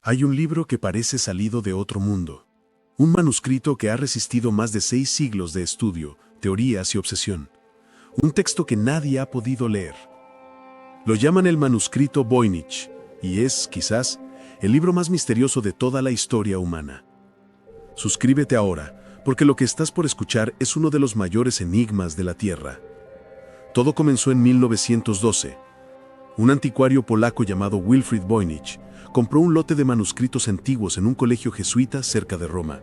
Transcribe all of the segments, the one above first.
Hay un libro que parece salido de otro mundo. Un manuscrito que ha resistido más de 6 siglos de estudio, teorías y obsesión. Un texto que nadie ha podido leer. Lo llaman el manuscrito Voynich, y es, quizás, el libro más misterioso de toda la historia humana. Suscríbete ahora, porque lo que estás por escuchar es uno de los mayores enigmas de la Tierra. Todo comenzó en 1912. Un anticuario polaco llamado Wilfrid Voynich compró un lote de manuscritos antiguos en un colegio jesuita cerca de Roma.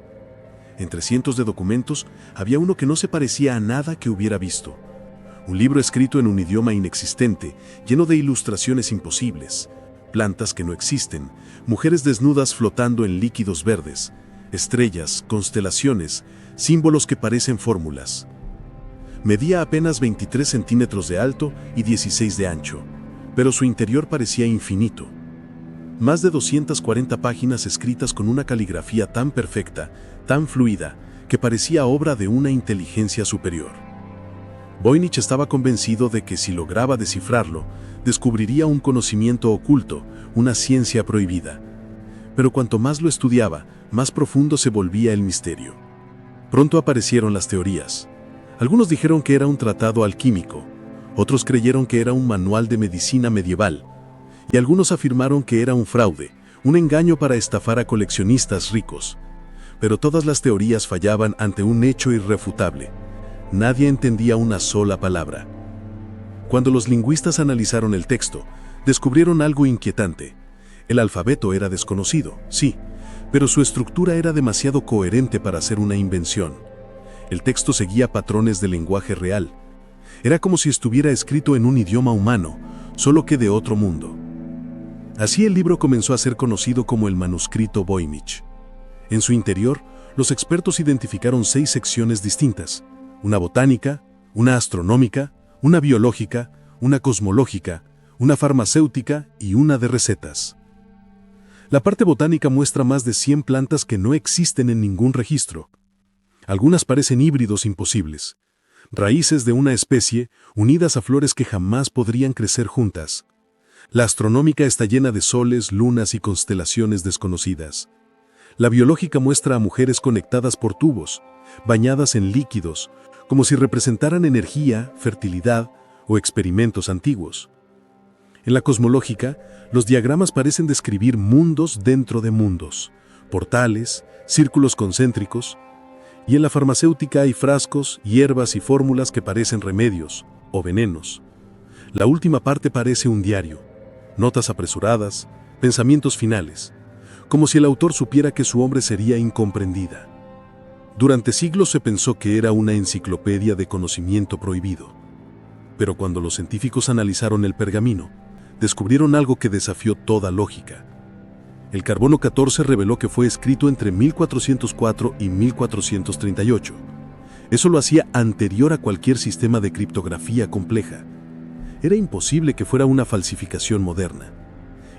Entre cientos de documentos, había uno que no se parecía a nada que hubiera visto. Un libro escrito en un idioma inexistente, lleno de ilustraciones imposibles, plantas que no existen, mujeres desnudas flotando en líquidos verdes, estrellas, constelaciones, símbolos que parecen fórmulas. Medía apenas 23 centímetros de alto y 16 de ancho, pero su interior parecía infinito. Más de 240 páginas escritas con una caligrafía tan perfecta, tan fluida, que parecía obra de una inteligencia superior. Voynich estaba convencido de que si lograba descifrarlo, descubriría un conocimiento oculto, una ciencia prohibida. Pero cuanto más lo estudiaba, más profundo se volvía el misterio. Pronto aparecieron las teorías. Algunos dijeron que era un tratado alquímico, otros creyeron que era un manual de medicina medieval, y algunos afirmaron que era un fraude, un engaño para estafar a coleccionistas ricos. Pero todas las teorías fallaban ante un hecho irrefutable. Nadie entendía una sola palabra. Cuando los lingüistas analizaron el texto, descubrieron algo inquietante. El alfabeto era desconocido, sí, pero su estructura era demasiado coherente para ser una invención. El texto seguía patrones de lenguaje real. Era como si estuviera escrito en un idioma humano, solo que de otro mundo. Así el libro comenzó a ser conocido como el manuscrito Voynich. En su interior, los expertos identificaron 6 secciones distintas: una botánica, una astronómica, una biológica, una cosmológica, una farmacéutica y una de recetas. La parte botánica muestra más de 100 plantas que no existen en ningún registro. Algunas parecen híbridos imposibles, raíces de una especie unidas a flores que jamás podrían crecer juntas. La astronómica está llena de soles, lunas y constelaciones desconocidas. La biológica muestra a mujeres conectadas por tubos, bañadas en líquidos, como si representaran energía, fertilidad o experimentos antiguos. En la cosmológica, los diagramas parecen describir mundos dentro de mundos, portales, círculos concéntricos, y en la farmacéutica hay frascos, hierbas y fórmulas que parecen remedios o venenos. La última parte parece un diario, notas apresuradas, pensamientos finales, como si el autor supiera que su obra sería incomprendida. Durante siglos se pensó que era una enciclopedia de conocimiento prohibido. Pero cuando los científicos analizaron el pergamino, descubrieron algo que desafió toda lógica. El carbono 14 reveló que fue escrito entre 1404 y 1438. Eso lo hacía anterior a cualquier sistema de criptografía compleja. Era imposible que fuera una falsificación moderna.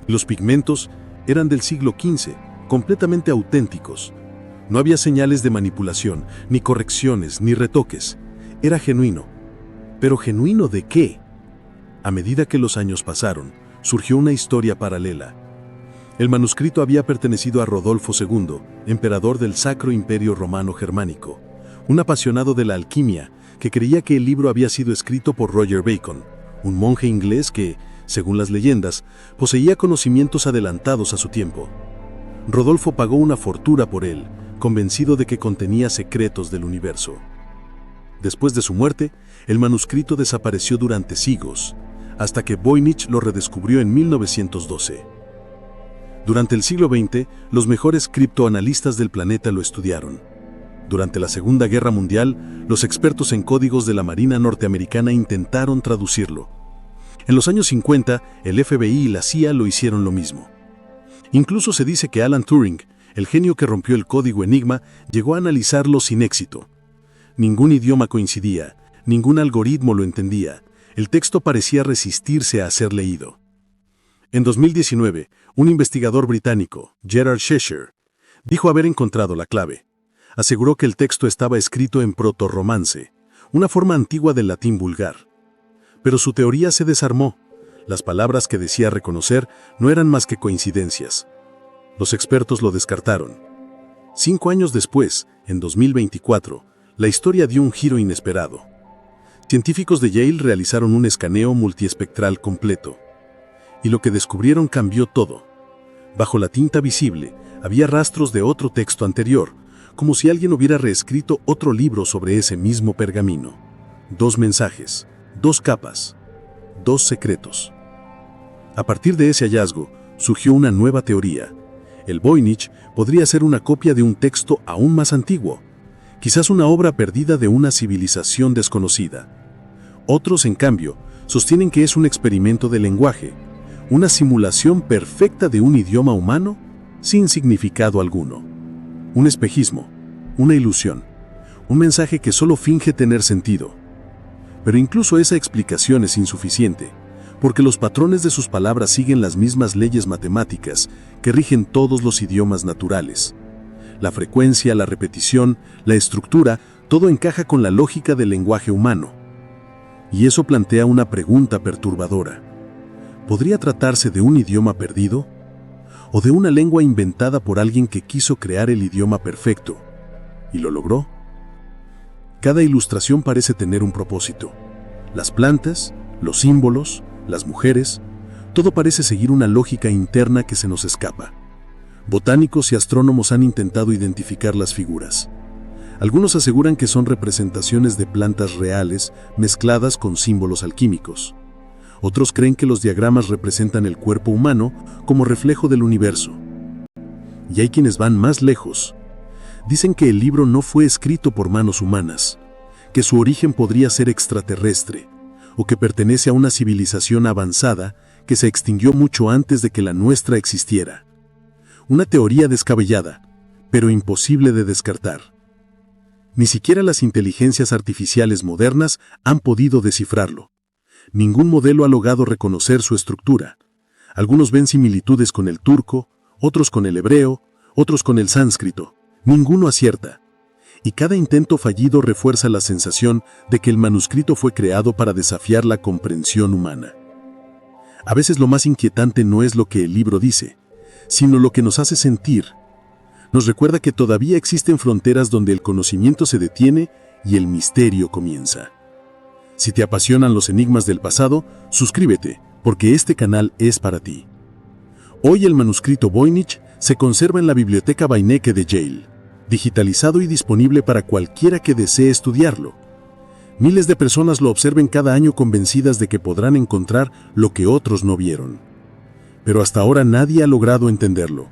Los pigmentos eran del siglo XV, completamente auténticos. No había señales de manipulación, ni correcciones, ni retoques. Era genuino. ¿Pero genuino de qué? A medida que los años pasaron, surgió una historia paralela. El manuscrito había pertenecido a Rodolfo II, emperador del Sacro Imperio Romano Germánico, un apasionado de la alquimia que creía que el libro había sido escrito por Roger Bacon, un monje inglés que, según las leyendas, poseía conocimientos adelantados a su tiempo. Rodolfo pagó una fortuna por él, convencido de que contenía secretos del universo. Después de su muerte, el manuscrito desapareció durante siglos, hasta que Voynich lo redescubrió en 1912. Durante el siglo XX, los mejores criptoanalistas del planeta lo estudiaron. Durante la Segunda Guerra Mundial, los expertos en códigos de la Marina norteamericana intentaron traducirlo. En los años 50, el FBI y la CIA lo hicieron lo mismo. Incluso se dice que Alan Turing, el genio que rompió el código Enigma, llegó a analizarlo sin éxito. Ningún idioma coincidía, ningún algoritmo lo entendía. El texto parecía resistirse a ser leído. En 2019, un investigador británico, Gerard Cheshire, dijo haber encontrado la clave. Aseguró que el texto estaba escrito en protorromance, una forma antigua del latín vulgar. Pero su teoría se desarmó. Las palabras que decía reconocer no eran más que coincidencias. Los expertos lo descartaron. 5 años después, en 2024, la historia dio un giro inesperado. Científicos de Yale realizaron un escaneo multiespectral completo. Y lo que descubrieron cambió todo. Bajo la tinta visible, había rastros de otro texto anterior, como si alguien hubiera reescrito otro libro sobre ese mismo pergamino. 2 mensajes, 2 capas, 2 secretos. A partir de ese hallazgo, surgió una nueva teoría. El Voynich podría ser una copia de un texto aún más antiguo, quizás una obra perdida de una civilización desconocida. Otros, en cambio, sostienen que es un experimento de lenguaje, una simulación perfecta de un idioma humano sin significado alguno. Un espejismo, una ilusión, un mensaje que solo finge tener sentido. Pero incluso esa explicación es insuficiente, porque los patrones de sus palabras siguen las mismas leyes matemáticas que rigen todos los idiomas naturales. La frecuencia, la repetición, la estructura, todo encaja con la lógica del lenguaje humano. Y eso plantea una pregunta perturbadora. ¿Podría tratarse de un idioma perdido? ¿O de una lengua inventada por alguien que quiso crear el idioma perfecto? ¿Y lo logró? Cada ilustración parece tener un propósito. Las plantas, los símbolos, las mujeres, todo parece seguir una lógica interna que se nos escapa. Botánicos y astrónomos han intentado identificar las figuras. Algunos aseguran que son representaciones de plantas reales mezcladas con símbolos alquímicos. Otros creen que los diagramas representan el cuerpo humano como reflejo del universo. Y hay quienes van más lejos. Dicen que el libro no fue escrito por manos humanas, que su origen podría ser extraterrestre, o que pertenece a una civilización avanzada que se extinguió mucho antes de que la nuestra existiera. Una teoría descabellada, pero imposible de descartar. Ni siquiera las inteligencias artificiales modernas han podido descifrarlo. Ningún modelo ha logrado reconocer su estructura. Algunos ven similitudes con el turco, otros con el hebreo, otros con el sánscrito. Ninguno acierta. Y cada intento fallido refuerza la sensación de que el manuscrito fue creado para desafiar la comprensión humana. A veces lo más inquietante no es lo que el libro dice, sino lo que nos hace sentir. Nos recuerda que todavía existen fronteras donde el conocimiento se detiene y el misterio comienza. Si te apasionan los enigmas del pasado, suscríbete, porque este canal es para ti. Hoy el manuscrito Voynich se conserva en la Biblioteca Beinecke de Yale, digitalizado y disponible para cualquiera que desee estudiarlo. Miles de personas lo observen cada año convencidas de que podrán encontrar lo que otros no vieron. Pero hasta ahora nadie ha logrado entenderlo.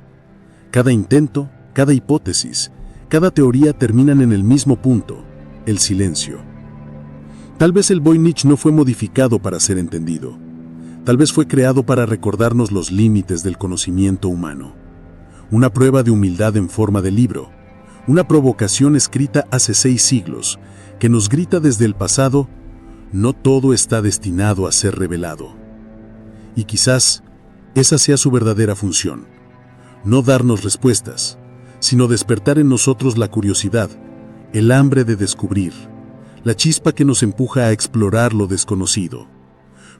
Cada intento, cada hipótesis, cada teoría terminan en el mismo punto, el silencio. Tal vez el Voynich no fue modificado para ser entendido. Tal vez fue creado para recordarnos los límites del conocimiento humano. Una prueba de humildad en forma de libro. Una provocación escrita hace 6 siglos, que nos grita desde el pasado, no todo está destinado a ser revelado. Y quizás esa sea su verdadera función. No darnos respuestas, sino despertar en nosotros la curiosidad, el hambre de descubrir, la chispa que nos empuja a explorar lo desconocido.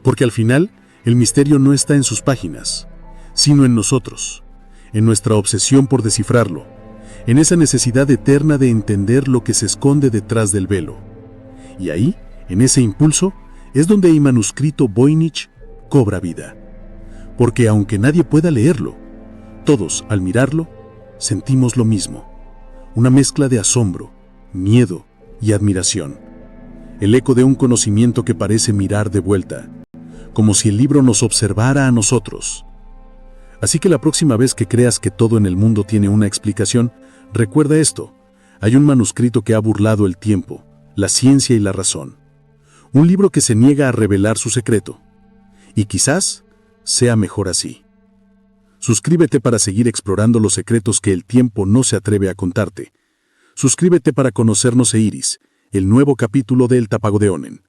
Porque al final, el misterio no está en sus páginas, sino en nosotros, en nuestra obsesión por descifrarlo, en esa necesidad eterna de entender lo que se esconde detrás del velo. Y ahí, en ese impulso, es donde el manuscrito Voynich cobra vida. Porque aunque nadie pueda leerlo, todos, al mirarlo, sentimos lo mismo. Una mezcla de asombro, miedo y admiración. El eco de un conocimiento que parece mirar de vuelta, como si el libro nos observara a nosotros. Así que la próxima vez que creas que todo en el mundo tiene una explicación, recuerda esto: hay un manuscrito que ha burlado el tiempo, la ciencia y la razón. Un libro que se niega a revelar su secreto. Y quizás sea mejor así. Suscríbete para seguir explorando los secretos que el tiempo no se atreve a contarte. Suscríbete para conocernos Iris, el nuevo capítulo de El Tapagodeonen.